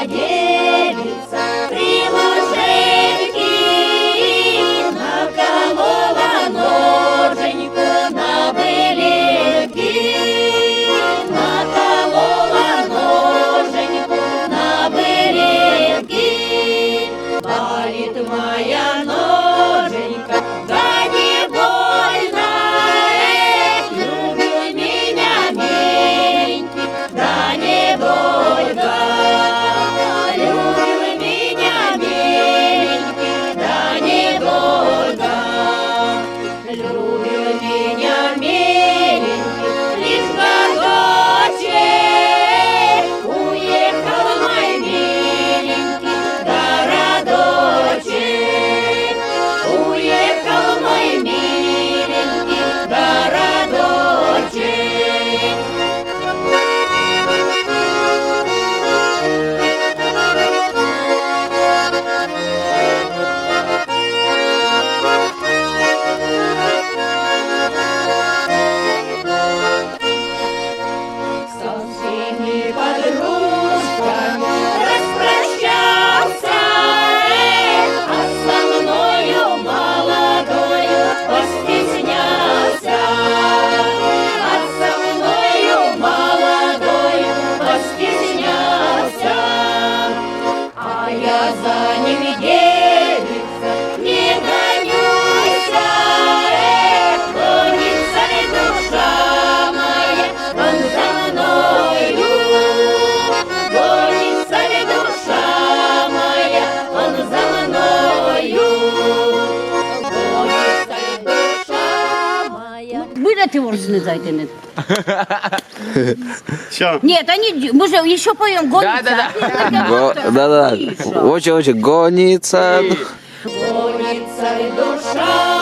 девица, крылышки, наколола ноженьку на былинки, наколола ноженьку на былинки. Болит моя ноженька, да не больно, люби меня, миленький, да не больно. Люби меня, миленький, да не больно. Люби меня, миленький, лишь годочек, уехал мой миленький городочек, уехал мой миленький городочек. Со всеми подружками распрощался, а со мною молодою постеснялся, а со мною молодою постеснялся. А я за ним девица не гонюся, гонится ли душа моя, он за мною, гонится ли душа моя, он за мною, гонится ли душа моя. Будете ворсны зайти не? Що? Нет, они, может, еще поем гонится? Да-да. Очень-очень гонится. Гонится ли душа